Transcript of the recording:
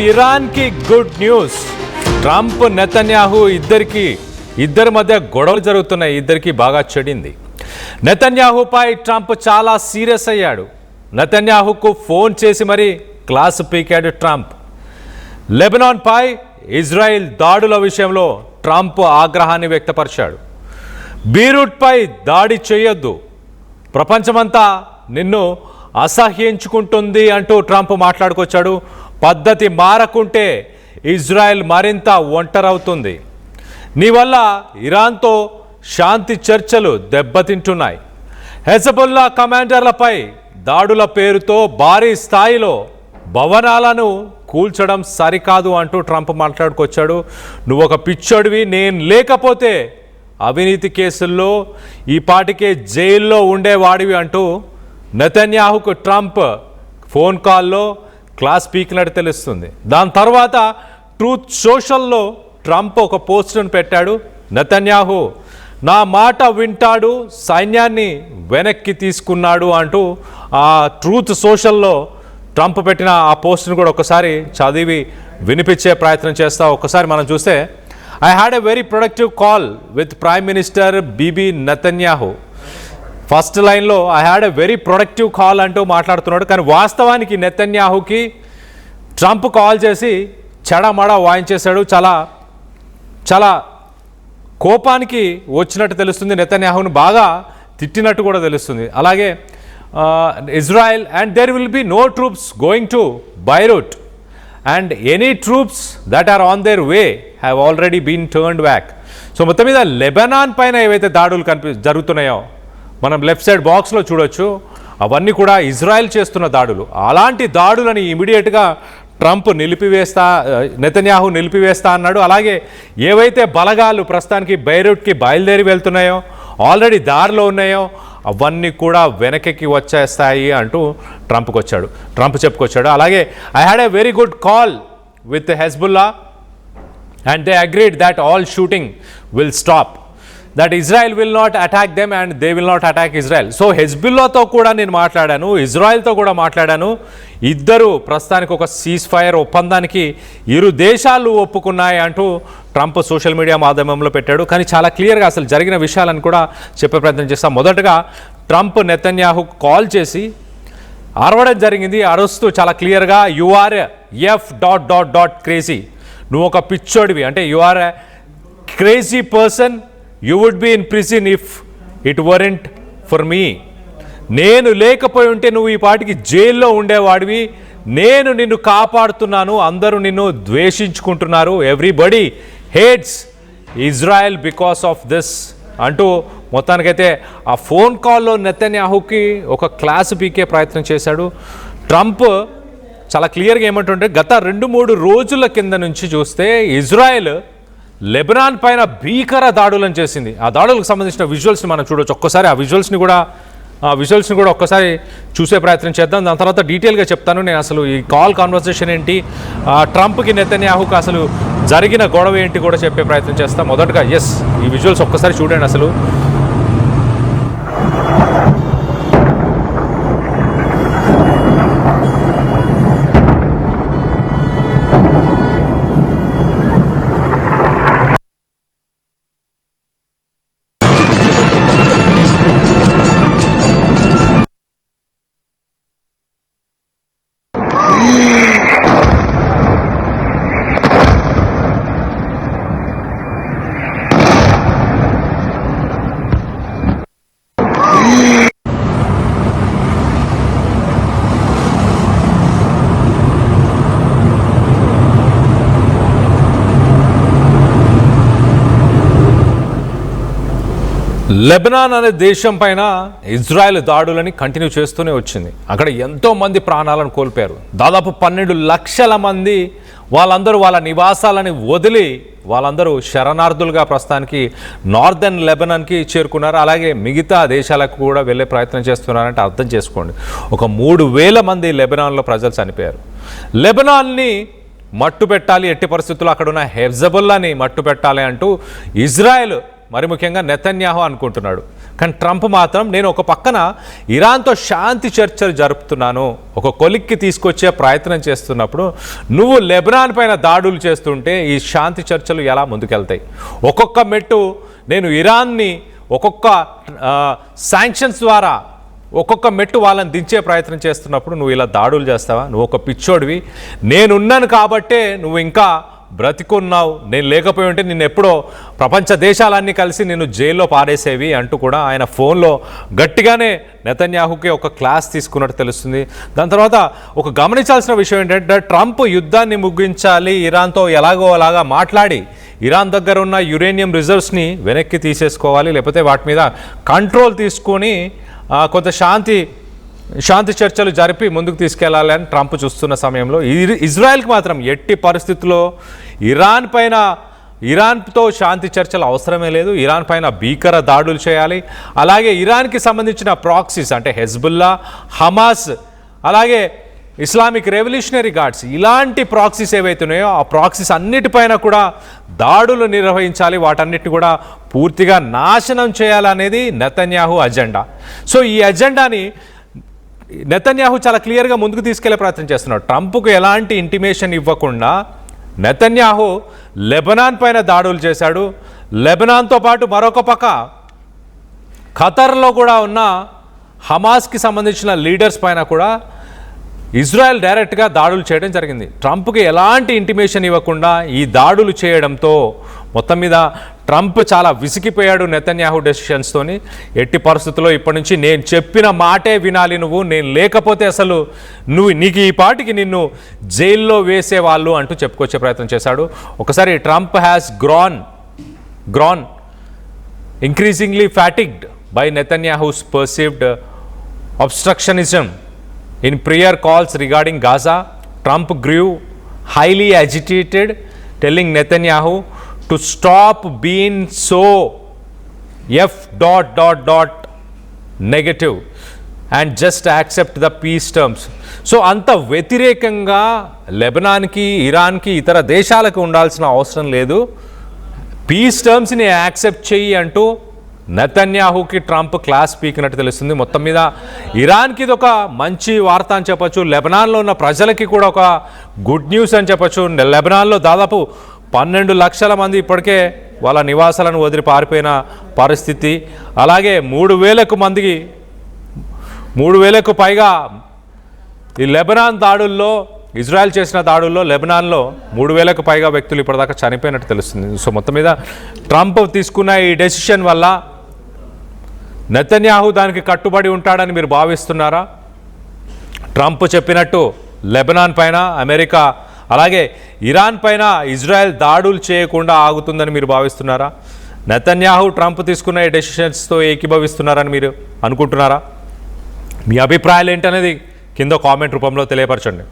Iran కి good news. Trump Netanyahu ఇద్దరి మధ్య గొడవలు జరుగుతున్నాయి. ఇద్దరికి బాగా చెడింది. నెతన్యాహుపై ట్రంప్ చాలా సీరియస్ అయ్యాడు. నెతన్యాహుకు ఫోన్ చేసి మరీ క్లాస్ పీకాడు ట్రంప్. లెబనాన్ పై ఇజ్రాయిల్ దాడుల విషయంలో ట్రంప్ ఆగ్రహాన్ని వ్యక్తపరిచాడు. బీరూట్ పై దాడి చేయొద్దు, ప్రపంచమంతా నిన్ను అసహ్యించుకుంటుంది అంటూ ట్రంప్ మాట్లాడుకొచ్చాడు. పద్ధతి మారకుంటే ఇజ్రాయెల్ మరింత ఒంటరవుతుంది. నీ వల్ల ఇరాన్తో శాంతి చర్చలు దెబ్బతింటున్నాయి. హెజబుల్లా కమాండర్లపై దాడుల పేరుతో భారీ స్థాయిలో భవనాలను కూల్చడం సరికాదు అంటూ ట్రంప్ మాట్లాడుకొచ్చాడు. నువ్వు ఒక పిచ్చోడివి, నేను లేకపోతే అవినీతి కేసుల్లో ఈ పాటికే జైల్లో ఉండేవాడివి అంటూ నెతన్యాహుకు ట్రంప్ ఫోన్ కాల్లో క్లాస్ పీకినట్టు తెలుస్తుంది. దాని తర్వాత ట్రూత్ సోషల్లో ట్రంప్ ఒక పోస్టును పెట్టాడు. నెతన్యాహు నా మాట వింటాడు, సైన్యాన్ని వెనక్కి తీసుకున్నాడు అంటూ ఆ ట్రూత్ సోషల్లో ట్రంప్ పెట్టిన ఆ పోస్టును కూడా ఒకసారి చదివి వినిపించే ప్రయత్నం చేస్తా. ఒకసారి మనం చూస్తే, I had a very productive call with prime minister Bibi Netanyahu. First లైన్లో I had a very productive call అంటూ మాట్లాడుతున్నాడు. కానీ వాస్తవానికి నెతన్యాహుకి ట్రంప్ కాల్ చేసి చెడమడ వాయించేశాడు. చాలా కోపానికి వచ్చినట్టు తెలుస్తుంది. నెతన్యాహును బాగా తిట్టినట్టు కూడా తెలుస్తుంది. అలాగే Israel and there will be no troops going to Beirut and any troops that are on their way have already been turned back. So మొత్తం మీద లెబనాన్ పైన ఏవైతే దాడులు జరుగుతున్నాయో మనం లెఫ్ట్ సైడ్ బాక్స్లో చూడొచ్చు. అవన్నీ కూడా ఇజ్రాయెల్ చేస్తున్న దాడులు. అలాంటి దాడులని ఇమీడియట్గా ట్రంప్ నెతన్యాహు నిలిపివేస్తా అన్నాడు. అలాగే ఏవైతే బలగాలు ప్రస్తుతానికి బైరూట్కి బయలుదేరి వెళ్తున్నాయో, ఆల్రెడీ దారిలో ఉన్నాయో, అవన్నీ కూడా వెనక్కి వచ్చేస్తాయి అంటూ ట్రంప్ చెప్పుకొచ్చాడు. అలాగే I had a very good call with Hezbollah and they agreed that all shooting will stop, that Israel will not attack them and they will not attack Israel. So హెజ్బుల్లాతో కూడా నేను మాట్లాడాను, ఇజ్రాయెల్తో కూడా మాట్లాడాను. ఇద్దరు ప్రస్తుతానికి ఒక సీజ్ ఫైర్ ఒప్పందానికి ఇరు దేశాలు ఒప్పుకున్నాయి అంటూ ట్రంప్ సోషల్ మీడియా మాధ్యమంలో పెట్టాడు. కానీ చాలా క్లియర్గా అసలు జరిగిన విషయాలను కూడా చెప్పే ప్రయత్నం చేస్తాం. మొదటగా ట్రంప్ నెతన్యాహు కాల్ చేసి అరవడం జరిగింది. అరుస్తూ చాలా క్లియర్గా యు ఆర్ క్రేజీ, నువ్వు ఒక పిచ్చోడివి, అంటే you are a crazy person, you would be in prison if it weren't for me. నేను లేకపోయి ఉంటే నువ్వు ఈ పాటికి జైల్లో ఉండేవాడివి. నేను నిన్ను కాపాడుతున్నాను, అందరూ నిన్ను ద్వేషించుకుంటున్నారు. Everybody hates Israel because of this అంటూ మొత్తానికైతే ఆ ఫోన్ కాల్లో నెతన్యాహుకి ఒక క్లాస్ పీకే ప్రయత్నం చేశాడు. ట్రంప్ చాలా క్లియర్గా ఏమంటుంటే, గత 2-3 రోజుల కింద నుంచి చూస్తే ఇజ్రాయెల్ లెబనాన్ పైన భీకర దాడులను చేసింది. ఆ దాడులకు సంబంధించిన విజువల్స్ని మనం చూడవచ్చు. ఒక్కసారి ఆ విజువల్స్ని కూడా ఒక్కసారి చూసే ప్రయత్నం చేద్దాం. దాని తర్వాత డీటెయిల్గా చెప్తాను నేను అసలు ఈ కాల్ కాన్వర్సేషన్ ఏంటి, ట్రంప్కి నెతన్యాహుకి అసలు జరిగిన గొడవ ఏంటి కూడా చెప్పే ప్రయత్నం చేస్తాం. మొదటగా ఈ విజువల్స్ ఒక్కసారి చూడండి. అసలు లెబనాన్ అనే దేశం పైన ఇజ్రాయెల్ దాడులని కంటిన్యూ చేస్తూనే వచ్చింది. అక్కడ ఎంతోమంది ప్రాణాలను కోల్పోయారు. దాదాపు 12 లక్షల మంది వాళ్ళందరూ వాళ్ళ నివాసాలని వదిలి వాళ్ళందరూ శరణార్థులుగా ప్రస్తుతానికి నార్దర్న్ లెబనాన్కి చేరుకున్నారు. అలాగే మిగతా దేశాలకు కూడా వెళ్ళే ప్రయత్నం చేస్తున్నారంటే అర్థం చేసుకోండి. ఒక 3,000 మంది లెబనాన్లో ప్రజలు చనిపోయారు. లెబనాన్ని మట్టు పెట్టాలి, ఎట్టి పరిస్థితుల్లో అక్కడ ఉన్న హెజ్బుల్లాని మట్టు పెట్టాలి అంటూ ఇజ్రాయెల్ మరి ముఖ్యంగా నెతన్యాహు అనుకుంటున్నాడు. కానీ ట్రంప్ మాత్రం నేను ఒక పక్కన ఇరాన్తో శాంతి చర్చలు జరుపుతున్నాను, ఒక కొలిక్కి తీసుకొచ్చే ప్రయత్నం చేస్తున్నప్పుడు నువ్వు లెబనాన్ పైన దాడులు చేస్తుంటే ఈ శాంతి చర్చలు ఎలా ముందుకెళ్తాయి? ఒక్కొక్క మెట్టు నేను ఇరాన్ని ఒక్కొక్క శాంక్షన్స్ ద్వారా ఒక్కొక్క మెట్టు వాళ్ళని దించే ప్రయత్నం చేస్తున్నప్పుడు నువ్వు ఇలా దాడులు చేస్తావా? నువ్వు ఒక పిచ్చోడివి, నేనున్నాను కాబట్టే నువ్వు ఇంకా బ్రతికున్నావు, నేను లేకపోయి ఉంటే నిన్ను ఎప్పుడో ప్రపంచ దేశాలన్నీ కలిసి నిన్ను జైల్లో పారేసేవి అంటూ కూడా ఆయన ఫోన్లో గట్టిగానే నెతన్యాహుకి ఒక క్లాస్ తీసుకున్నట్టు తెలుస్తుంది. దాని తర్వాత ఒక గమనించాల్సిన విషయం ఏంటంటే ట్రంప్ యుద్ధాన్ని ముగించాలి, ఇరాన్తో ఎలాగో అలాగా మాట్లాడి ఇరాన్ దగ్గర ఉన్న యురేనియం రిజర్వ్స్ని వెనక్కి తీసేసుకోవాలి, లేకపోతే వాటి మీద కంట్రోల్ తీసుకొని కొంత శాంతి చర్చలు జరిపి ముందుకు తీసుకెళ్లాలి అని ట్రంప్ చూస్తున్న సమయంలో ఇజ్రాయెల్కి మాత్రం ఎట్టి పరిస్థితుల్లో ఇరాన్తో శాంతి చర్చలు అవసరమే లేదు, ఇరాన్ పైన భీకర దాడులు చేయాలి. అలాగే ఇరాన్కి సంబంధించిన ప్రాక్సీస్ అంటే హెజ్బుల్లా, హమాస్, అలాగే ఇస్లామిక్ రెవల్యూషనరీ గార్డ్స్ ఇలాంటి ప్రాక్సీస్ ఏవైతున్నాయో ఆ ప్రాక్సీస్ అన్నిటిపైన కూడా దాడులు నిర్వహించాలి, వాటన్నిటిని కూడా పూర్తిగా నాశనం చేయాలనేది నెతన్యాహు అజెండా. సో ఈ అజెండాని నెతన్యాహు చాలా క్లియర్గా ముందుకు తీసుకెళ్లే ప్రయత్నం చేస్తున్నాడు. ట్రంప్కు ఎలాంటి ఇంటిమేషన్ ఇవ్వకుండా నెతన్యాహు లెబనాన్ పైన దాడులు చేశాడు. లెబనాన్తో పాటు మరొక పక్క ఖతర్లో కూడా ఉన్న హమాస్కి సంబంధించిన లీడర్స్ పైన కూడా ఇజ్రాయెల్ డైరెక్ట్గా దాడులు చేయడం జరిగింది. ట్రంప్కి ఎలాంటి ఇంటిమేషన్ ఇవ్వకుండా ఈ దాడులు చేయడంతో మొత్తం మీద ట్రంప్ చాలా విసిగిపోయాడు నెతన్యాహు డెసిషన్స్తోని. ఎట్టి పరిస్థితుల్లో ఇప్పటి నుంచి నేను చెప్పిన మాటే వినాలి నువ్వు, నేను లేకపోతే అసలు నీకు ఈ పాటికి నిన్ను జైల్లో వేసేవాళ్ళు అంటూ చెప్పుకొచ్చే ప్రయత్నం చేశాడు. ఒకసారి Trump has grown increasingly fatigued by Netanyahu's perceived obstructionism in prayer calls regarding Gaza. Trump grew highly agitated, telling Netanyahu to stop being so negative and just accept the peace terms. So అంత వ్యతిరేకంగా లెబనాన్కి, ఇరాన్కి, ఇతర దేశాలకు ఉండాల్సిన అవసరం లేదు, piece టర్మ్స్ని accept చెయ్యి అంటూ నెతన్యాహుకి Trump class పీకినట్టు తెలుస్తుంది. మొత్తం మీద ఇరాన్కి ఇది ఒక మంచి వార్త అని చెప్పొచ్చు, లెబనాన్లో ఉన్న ప్రజలకి కూడా ఒక గుడ్ న్యూస్ అని చెప్పొచ్చు. లెబనాన్లో దాదాపు 12 లక్షల మంది ఇప్పటికే వాళ్ళ నివాసాలను వదిలి పారిపోయిన పరిస్థితి. అలాగే 3,000కు పైగా ఈ లెబనాన్ దాడుల్లో, ఇజ్రాయెల్ చేసిన దాడుల్లో లెబనాన్లో 3,000కు పైగా వ్యక్తులు ఇప్పటిదాకా చనిపోయినట్టు తెలుస్తుంది. సో మొత్తం మీద ట్రంప్ తీసుకున్న ఈ డెసిషన్ వల్ల నెతన్యాహు దానికి కట్టుబడి ఉంటాడని మీరు భావిస్తున్నారా? ట్రంప్ చెప్పినట్టు లెబనాన్ పైన అమెరికా అలాగే ఇరాన్ పైన ఇజ్రాయెల్ దాడులు చేయకుండా ఆగుతుందని మీరు భావిస్తున్నారా? నెతన్యాహు ట్రంప్ తీసుకున్న ఈ డెసిషన్స్తో ఏకీభవిస్తున్నారని మీరు అనుకుంటున్నారా? మీ అభిప్రాయాలు ఏంటనేది కింద కామెంట్ రూపంలో తెలియపరచండి.